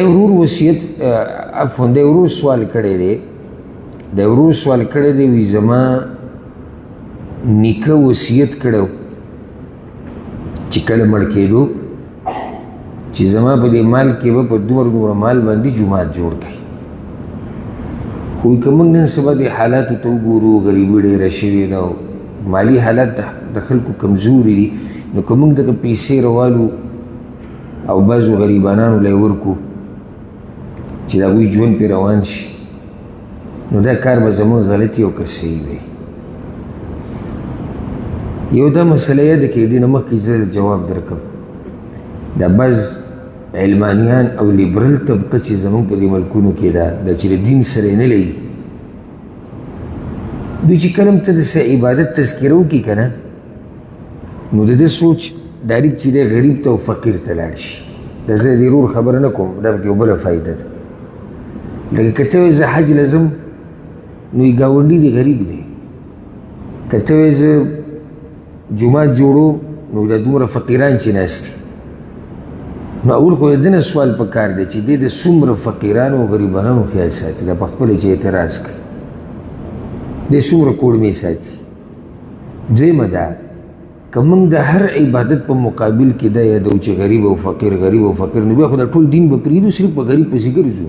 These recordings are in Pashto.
ورور وصیت عفوا د ورور سوال کړی دی وی زما نیکه وصیت کړو چې کله مړ کېدو چې زما په دې مال کې به په دومره مال باندې جومات جوړ کړي خو که موږ نن سبا دې حالاتو ته وګورو غریبي ډېره شوې ده او مالي حالات د خلکو کمزوري دي نو که موږ دغه پیسې روالو او بعضو غریبانانو له یې ورکو چې د هغوی ژوند پرې روان شي نو دا کار به زموږ غلطي او که صحیح وي یو دا مسله یاده کړئ دې نه مخکې زه جواب درکړم دا بعض علمانیان او لیبرل طبقه چې زموږ په دې ملکونو کې ده چې د دین سره یې نه لګي دوی چې کله هم ته د څه عبادت تذکره وکړي که نه نو د ده سوچ ډایرکټ چې دی غریب ته او فقیر ته لاړ شي دا زه د رور خبره نه کوم دا پکې یو بله فایده ده لکه که ته وایې زه حج له ځم نو یې ګاونډي دی غریب دی که ته وایې زه جومات جوړو نو دا دومره فقیران چې ناست دي نو اول خو د ده نه سوال پکار دی چې دی د څومره فقیرانو او غریبانو خیال ساتي دا په خپله چې اعتراض کوي دی څومره کوړمې ساتي دویمه ده که موږ د هر عبادت په مقابل کې دا یادو چې غریب او فقیر نو بیا خو دا ټول دین به پرېږدو صرف په غریب پسې ګرځو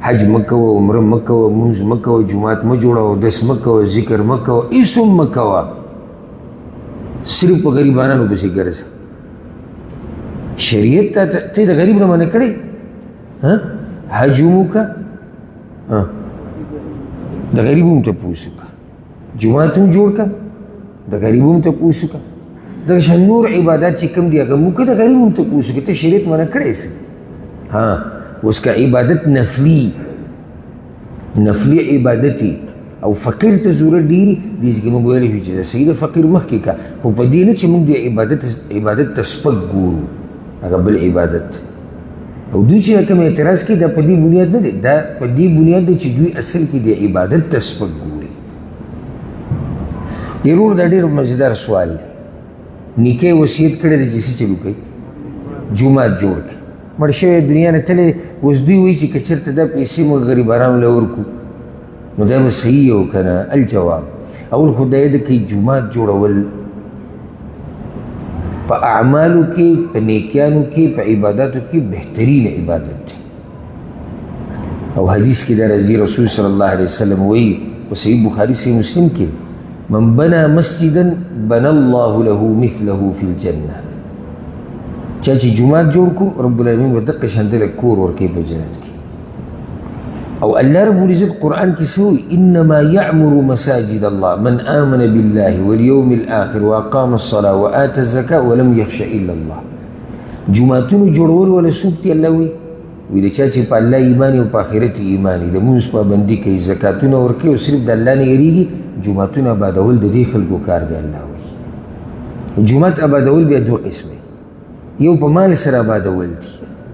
حج مه کوه عمره مه کوه مونځ مه کوه جومات مه جوړوه اودس مه کوه ذکر مه کوه هېڅ هم مه کوه صرف په غریبانانو پسې ګرځه شریعت ته د غریب نه منع کړی حج هم وکړه د غریب هم تپوس وکړه جومات هم جوړ کړه د غریب هم تپوس وکړه دغه شان نور عبادات چې کوم دي هغه هم وکړه د غریب هم تپوس وکړه ته شریعت منع کړی څه اوس که عبادت نفلی عبادتي او فقیر ته ضرورت ډېري دې کې موږ ویلی شو چې د صحیح د فقیر مخکې کا خو په دې نه چې موږ د عبادت ته سپک ګورو هغه بل عبادت او دوی چې کوم اعتراض کوي دا په دې بنیاد نه دی دا په دې بنیاد دی چې دوی اصل کې د عبادت ته سپک ګوري ضرور دا ډېر مزیدار سوال دی نیکه وصیت کړی دی چې څه چلو کوي جومات جوړ کړي مړ شوی دنیا نه تللی اوس دوی وایي چې که چېرته دا پیسې موږ غریبانو له ورکړو نو دا به صحیح او که نه الجواب اول خو دا یې ده کوي جومات جوړول په اعمالو کې په نیکیانو کې په عباداتو کې بهترین عبادت دی او حدیث کې دا راځي رسول صلی الله علیه وسلم وایي په صحیح بخاري صحیح مسلم کې من بنا مسجدا بنا الله له مثله فی الجنه چا چې جومات جوړ کو رب العالمین به دقه شان دله کور ورکوي په جنت کې او الله رب العزت قرآن کې څه وایي انما یعمر مساجد الله من آمن بالله والیوم الآخر واقام الصلاة وآتى الزکاة ولم یخش الا الله جوماتونو جوړول ولا څوک دي الله وایي وایي د چا چې په الله ایمان او په آخرت ایمان د مونځ پابندي کوي زکاتونه ورکوي او صرف د الله نه یریږي جوماتونه آبادول د دې خلکو کار دی الله وایي جومات آبادول بیا دوه قسمه یو په مال سره آبادول دي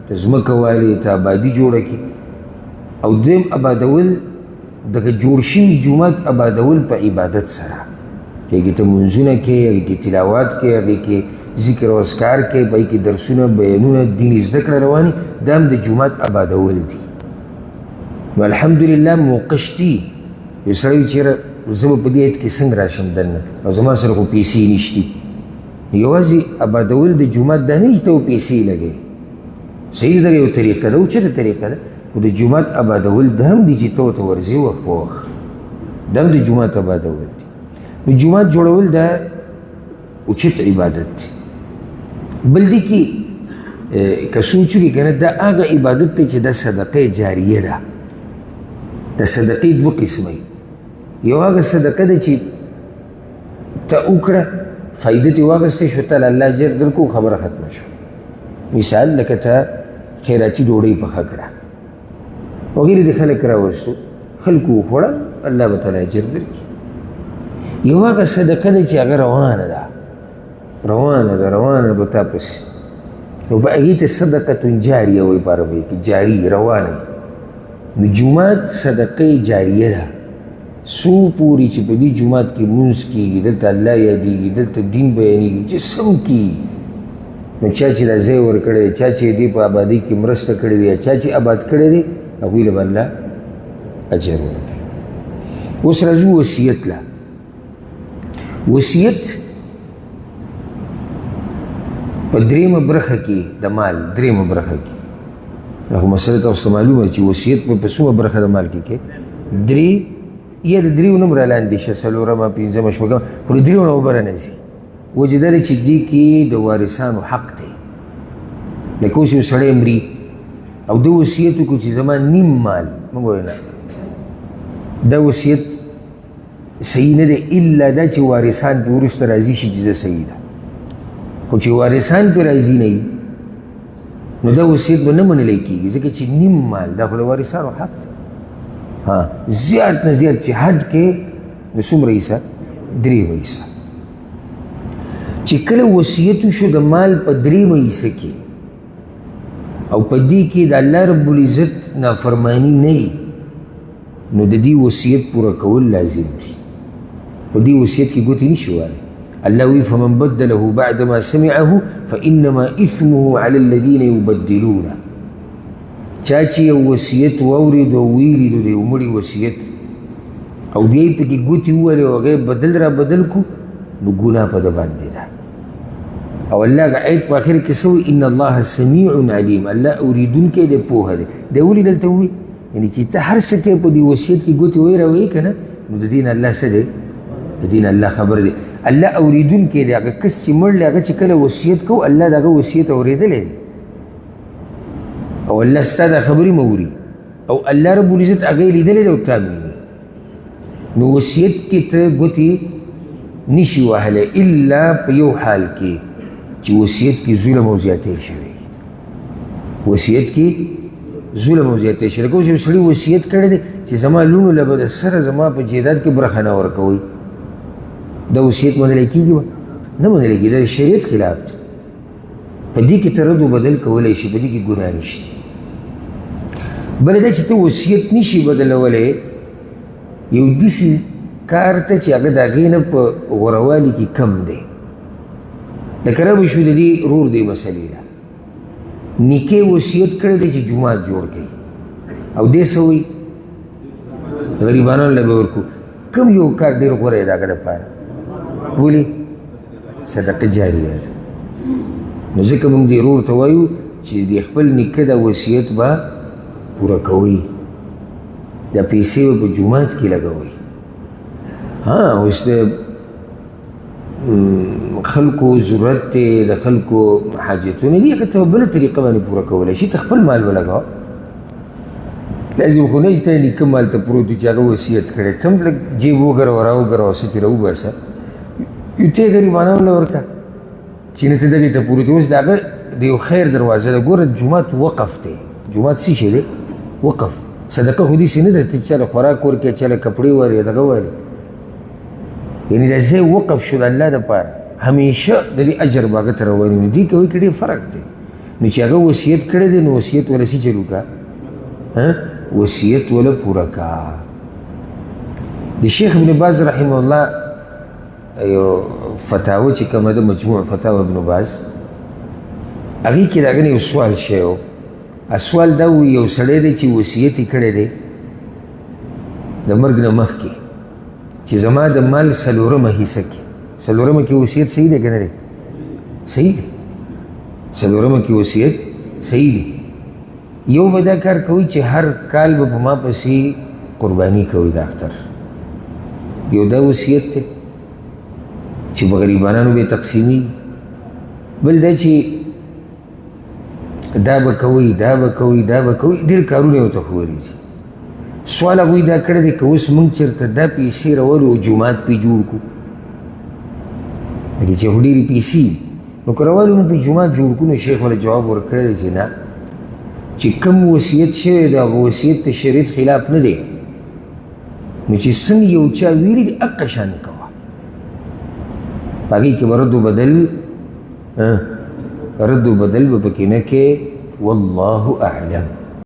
ته ځمکه والې ته آبادي جوړه کړي او دویم آبادول دغه جوړ شوي جومات آبادول په عبادت سره چې هغې ته منځونه کوي هغې کې تلاوات کوي هغې کې ذکر او اذکار کوي په هغې کې درسونه بیانونه دیني زده کړه رواني دا هم د جومات آبادول دي نو الحمدلله موقع شتي یو سړی وایي چېره زه به په دې ایت کې څنګه راشم دننه او زما سره خو پیسې نشتي یوازې آبادول د جومات دا نه چې ته پیسې لګوي صحیح دغه یو طریقه ده او چېرته طریقه ده خو د جومات آبادول دا هم دي چې ته ورته ورځې وخت په وخت دا هم د جومات آبادول دي نو جومات جوړول دا اوچت عبادت دی بل دی کې که سوچ وکړي که نه دا هغه عبادت دی چې دا صدقه جاریه ده د صدقې دوه قسمه یو هغه صدقه ده چې ته وکړه فایده ترې واخیستې شو تعالی الله اجر درکړو خبره ختمه شو مثال لکه ته خیراتي ډوډۍ پخه کړه وغیرې د خلک راوستو خلکو وخوړه الله به تعالی اجر درکړي یو هغه صدقه ده چې هغه روانه به تا پسې نو په هغې ته صدقة جاریه وایي په عربۍ کې جاري روانه نو جومات صدقه جاریه ده څو پورې چې په دې جومات کې مونځ کېږي دلته الله یادېږي دلته دین بیانېږي چې سم کېږي نو چا چې دا ځای ورکړی دی، چا چې دې په آبادۍ کې مرسته کړې ده، چا چې آباد کړی دی، هغوی له به الله اجر ورکوي. اوس راځو وصیت له. وصیت په درېیمه برخه کې د مال، درېیمه برخه کې دا خو مسله تاسو ته معلومه چې وصیت په څومره برخه د مال کې کې درې یا د دریو نه هم رالاندې شه، څلورمه، پنځمه، شپږمه، خو د دریو نه اوبره نه ځي. وجه دا دی چې دې کې د وارثانو حق دی. لکه اوس یو سړی مري او ده وصیت وکړو چې زما نیم مال، موږ وایو نه، دا وصیت صحیح نه دی الا دا چې وارثان پرې وروسته راضي شي چې زه صحیح ده. خو چې وارثان پرې راضي نه وي نو دا وصیت به نه منلی کېږي، ځکه چې نیم مال دا خو د وارثانو حق دی. زیات نه زیات چې حد کې د څومره حصه؟ 3 حصه. چې کله وصیت وشو د مال په 3 حصه کې او په دې کې د الله رب العزت نافرمانی نه وي نو د دې وصیت پوره کول لازم دي. په دې وصیت کې ګوتې نشي وهلی. الله وی فمن بدله بعد ما سمعه فانما اثمه على الذين يبدلونه. چا چې یو وصیت واورېد او ویلي د یو مړي وصیت او بیا یې پکې ګوتې ووهلې او هغه یې بدل را بدل کړو نو ګناه په ده باندې ده. او الله هغه آیت په اخر کې څه وایي؟ ان الله سمیع علیم، الله اورېدونکی دی، پوهه دی. دی ولې دلته ووایي؟ یعنې چې ته هر څه کوې په دې وصیت کې ګوتې وایې را وایې که نه نو د دې نه الله څه دی؟ د دې نه الله خبر دی. الله اورېدونکی دی. هغه کس چې مړ دی هغه چې کله وصیت کوو الله د هغه وصیت اورېدلی دی او الله ستا دا خبرې موري او الله رب العزت هغه یې لیدلی دی او تا ویني. نو وصیت کې ته ګوتې نشي وهلی الا په یو حال کې چې وصیت کې ظلم او زیاتی شوی. وصیت کې ظلم او زیاتی شوی. لکه اوس یو سړي وصیت کړی دی چې زما لوڼو له به د سره زما په جیداد کې برخه نه ورکوئ، دا وصیت منلی کېږي به؟ نه منلی کېږي، دا د شریعت خلاف دی. په دې کې ته رد و بدل کولی شي، په دې کې ګناه نشته. بله دا چې ته وصیت نشي بدلولی یو داسې کار ته چې هغه د هغې نه په غوروالي کې کم دی. لکه رابه شو د دې رور دې مسلې له نیکې وصیت کړی دی چې جومات جوړ کړي او دې څه وایي غریبانو له به ورکړو. کوم یو کار ډېر غوره دی د هغه دپاره؟ ولې؟ صدقه جاریه ده. نو ځکه موږ دې رور ته وایو چې د خپل نیکه دا وصیت به پوره کوئ، دا پیسې به په جومات کې لګوئ. اوس د خلکو ضرورت دی، د خلکو حاجتونه دي، هغه ته په بله طریقه باندې پوره کولی شي. ته خپل مال ولګوه. لازم خو نه چې ته نیکه مال ته پروت وي چې هغه وصیت کړی، ته هم لږ جیب وګروه راوګروه څه ترې راوباسه، یو ته یې غریبانو له ورکړه چې نه ته دغې ته پروت وي. اوس د هغه د یو خیر دروازه ده. ګوره جومات وقف دی. جومات څه شی دی؟ وقف. صدقه خو داسې نه ده ته چا له خوراک ورکړې، چا له کپړې وارې، دغه وارې، یعنې دا ځای وقف شو د الله دپاره، همیشه د دې اجر به هغه ته رواني. نو دې کې وایي که ډېر فرق دی. نو چې هغه وصیت کړی دی نو وصیت وله څه چل وکړه؟ وصیت وله پوره کړه. د شیخ ابن باز رحمه الله یو فتاوه چې کومه ده مجموع فتاوه ابن باز، هغې کې د هغه نه یو سوال شوی و. سوال دا و یو سړی دی چې وصیت یې کړی دی د مرګ نه مخکې چې زما د مال 4مه حصه کې، 4مه کې وصیت صحیح دی که نه دی؟ صحیح دی. 4مه کې وصیت صحیح دی. یو به دا کار کوي چې هر کال به په ما پسې قرباني کوي د اختر، یو دا وصیت دی چې په غریبانانو به تقسیمیږي. بل دا چې دا به کوئ، دا به کوئ، دا به کوئ، ډېر کارونه ورته ښورېږي. سوال هغوی دا کړی دی که اوس موږ چېرته دا پیسې راولو او جومات پې جوړ کړو، لکه چې خو ډېرې پیسې نو که راولو موږ پې جومات جوړ کړو. نو شیخ ولې جواب ورکړی دی چې نه، چې کوم وصیت شوی دی هغه وصیت د شریعت خلاف نه دی، نو چې څنګه یو چا ویلي دی هغه شان کوه، په هغې کې به رد و بدل رد و بدل به پکې نه کې. والله اعلم.